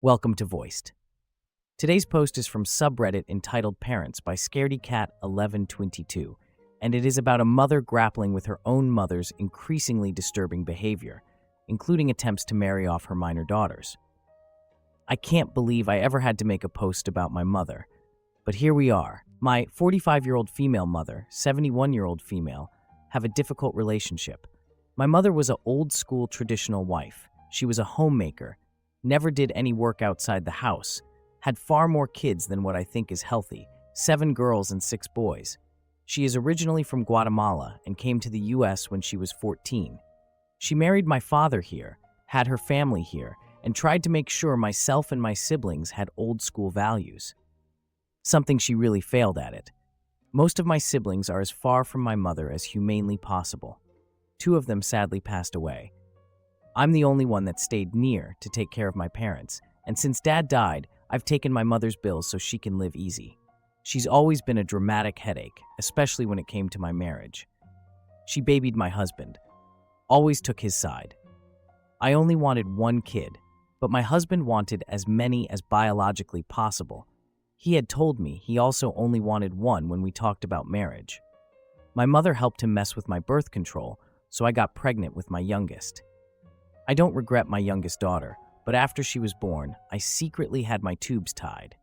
Welcome to Voiced. Today's post is from subreddit entitled Parents by ScaredyCat1122, and it is about a mother grappling with her own mother's increasingly disturbing behavior, including attempts to marry off her minor daughters. I can't believe I ever had to make a post about my mother, but here we are. My 45-year-old female mother, 71-year-old female, have a difficult relationship. My mother was an old-school traditional wife. She was a homemaker, never did any work outside the house, had far more kids than what I think is healthy, 7 girls and 6 boys. She is originally from Guatemala and came to the US when she was 14. She married my father here, had her family here, and tried to make sure myself and my siblings had old-school values. Something she really failed at it. Most of my siblings are as far from my mother as humanly possible. 2 of them sadly passed away. I'm the only one that stayed near to take care of my parents, and since Dad died, I've taken my mother's bills so she can live easy. She's always been a dramatic headache, especially when it came to my marriage. She babied my husband, always took his side. I only wanted 1 kid, but my husband wanted as many as biologically possible. He had told me he also only wanted 1 when we talked about marriage. My mother helped him mess with my birth control, so I got pregnant with my youngest. I don't regret my youngest daughter, but after she was born, I secretly had my tubes tied.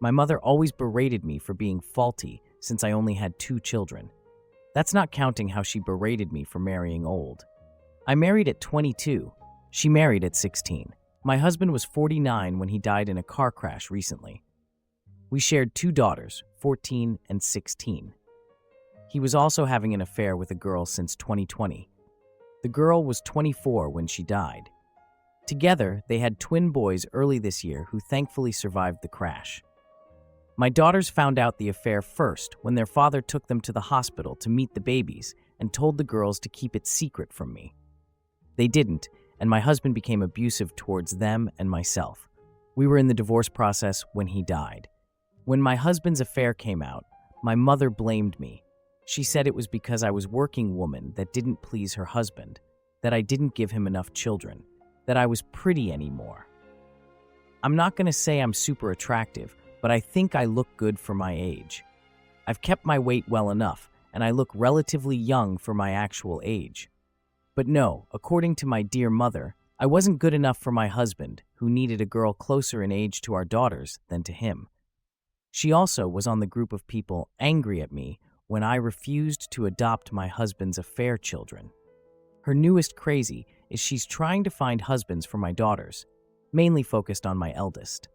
My mother always berated me for being faulty since I only had 2 children. That's not counting how she berated me for marrying old. I married at 22. She married at 16. My husband was 49 when he died in a car crash recently. We shared 2 daughters, 14 and 16. He was also having an affair with a girl since 2020. The girl was 24 when she died. Together, they had twin boys early this year who thankfully survived the crash. My daughters found out the affair first when their father took them to the hospital to meet the babies and told the girls to keep it secret from me. They didn't, and my husband became abusive towards them and myself. We were in the divorce process when he died. When my husband's affair came out, my mother blamed me. She said it was because I was a working woman that didn't please her husband, that I didn't give him enough children, that I was pretty anymore. I'm not going to say I'm super attractive, but I think I look good for my age. I've kept my weight well enough, and I look relatively young for my actual age. But no, according to my dear mother, I wasn't good enough for my husband, who needed a girl closer in age to our daughters than to him. She also was on the group of people angry at me when I refused to adopt my husband's affair children. Her newest crazy is she's trying to find husbands for my daughters, mainly focused on my eldest.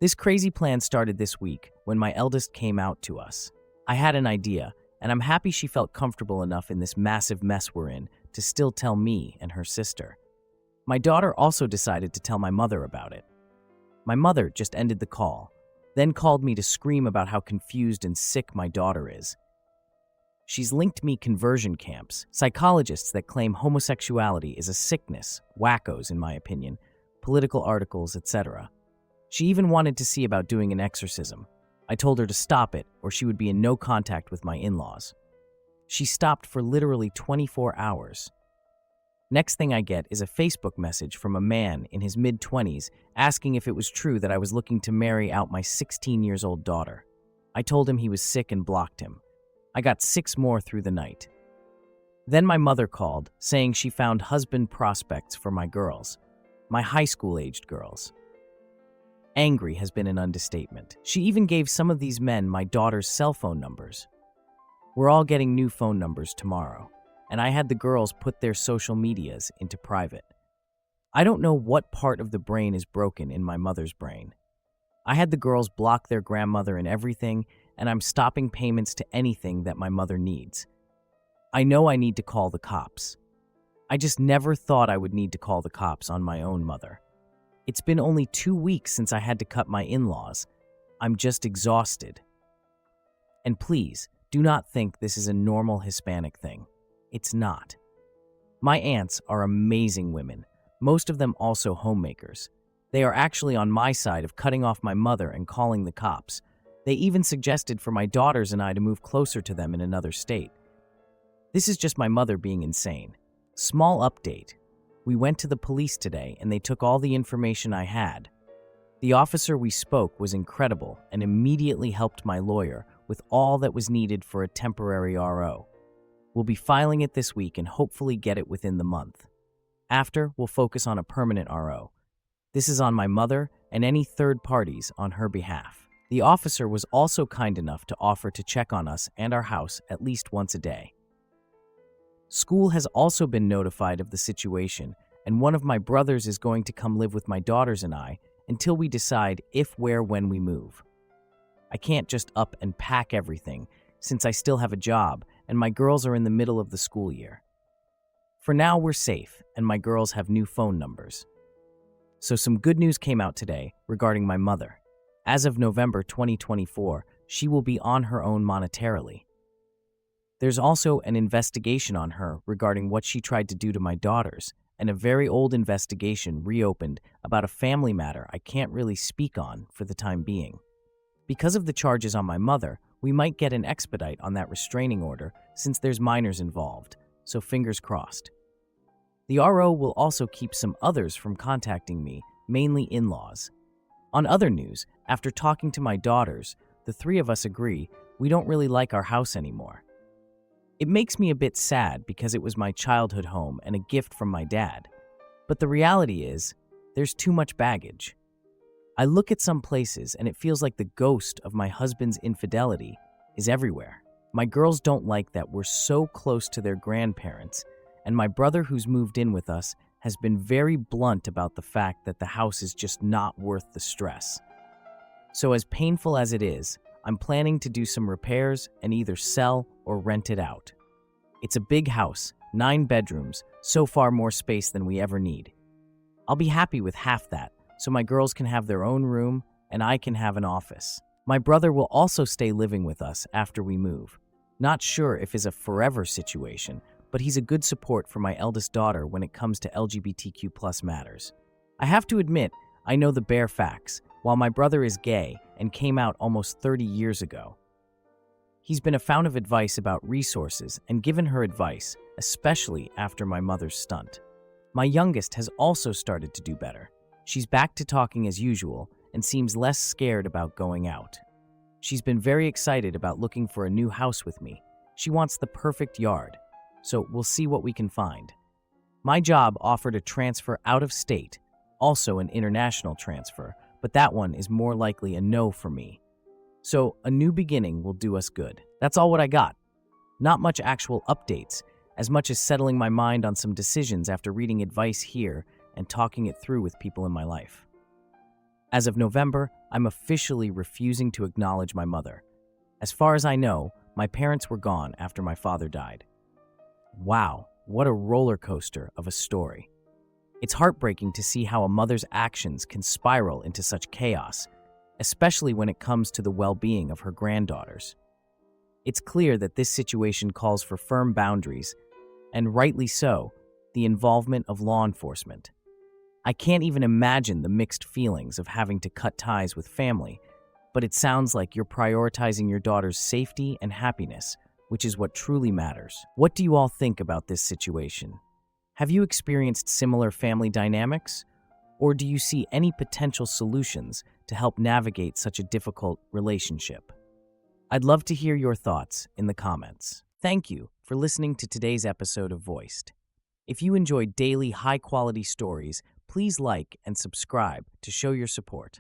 This crazy plan started this week when my eldest came out to us. I had an idea, and I'm happy she felt comfortable enough in this massive mess we're in to still tell me and her sister. My daughter also decided to tell my mother about it. My mother just ended the call, then called me to scream about how confused and sick my daughter is. She's linked me conversion camps, psychologists that claim homosexuality is a sickness, wackos in my opinion, political articles, etc. She even wanted to see about doing an exorcism. I told her to stop it or she would be in no contact with my in-laws. She stopped for literally 24 hours. Next thing I get is a Facebook message from a man in his mid-20s asking if it was true that I was looking to marry out my 16-year-old daughter. I told him he was sick and blocked him. I got 6 more through the night. Then my mother called, saying she found husband prospects for my girls, my high school-aged girls. Angry has been an understatement. She even gave some of these men my daughter's cell phone numbers. We're all getting new phone numbers tomorrow, and I had the girls put their social medias into private. I don't know what part of the brain is broken in my mother's brain. I had the girls block their grandmother and everything, and I'm stopping payments to anything that my mother needs. I know I need to call the cops. I just never thought I would need to call the cops on my own mother. It's been only 2 weeks since I had to cut my in-laws. I'm just exhausted. And please, do not think this is a normal Hispanic thing. It's not. My aunts are amazing women, most of them also homemakers. They are actually on my side of cutting off my mother and calling the cops. They even suggested for my daughters and I to move closer to them in another state. This is just my mother being insane. Small update. We went to the police today and they took all the information I had. The officer we spoke was incredible and immediately helped my lawyer with all that was needed for a temporary RO. We'll be filing it this week and hopefully get it within the month. After, we'll focus on a permanent RO. This is on my mother and any third parties on her behalf. The officer was also kind enough to offer to check on us and our house at least once a day. School has also been notified of the situation, and one of my brothers is going to come live with my daughters and I until we decide if, where, when we move. I can't just up and pack everything since I still have a job and my girls are in the middle of the school year. For now, we're safe, and my girls have new phone numbers. So some good news came out today regarding my mother. As of November 2024, she will be on her own monetarily. There's also an investigation on her regarding what she tried to do to my daughters, and a very old investigation reopened about a family matter I can't really speak on for the time being. Because of the charges on my mother, we might get an expedite on that restraining order since there's minors involved, so fingers crossed. The RO will also keep some others from contacting me, mainly in-laws. On other news, after talking to my daughters, the three of us agree we don't really like our house anymore. It makes me a bit sad because it was my childhood home and a gift from my dad. But the reality is, there's too much baggage. I look at some places and it feels like the ghost of my husband's infidelity is everywhere. My girls don't like that we're so close to their grandparents, and my brother who's moved in with us has been very blunt about the fact that the house is just not worth the stress. So as painful as it is, I'm planning to do some repairs and either sell or rent it out. It's a big house, 9 bedrooms, so far more space than we ever need. I'll be happy with half that, so my girls can have their own room and I can have an office. My brother will also stay living with us after we move. Not sure if it's a forever situation, but he's a good support for my eldest daughter when it comes to LGBTQ+ matters. I have to admit, I know the bare facts. While my brother is gay and came out almost 30 years ago, he's been a fount of advice about resources and given her advice, especially after my mother's stunt. My youngest has also started to do better. She's back to talking as usual and seems less scared about going out. She's been very excited about looking for a new house with me. She wants the perfect yard, so we'll see what we can find. My job offered a transfer out of state, also an international transfer, but that one is more likely a no for me. So a new beginning will do us good. That's all what I got. Not much actual updates, as much as settling my mind on some decisions after reading advice here and talking it through with people in my life. As of November, I'm officially refusing to acknowledge my mother. As far as I know, my parents were gone after my father died. Wow, what a roller coaster of a story. It's heartbreaking to see how a mother's actions can spiral into such chaos, especially when it comes to the well-being of her granddaughters. It's clear that this situation calls for firm boundaries, and rightly so, the involvement of law enforcement. I can't even imagine the mixed feelings of having to cut ties with family, but it sounds like you're prioritizing your daughter's safety and happiness, which is what truly matters. What do you all think about this situation? Have you experienced similar family dynamics? Or do you see any potential solutions to help navigate such a difficult relationship? I'd love to hear your thoughts in the comments. Thank you for listening to today's episode of Voiced. If you enjoyed daily high-quality stories, please like and subscribe to show your support.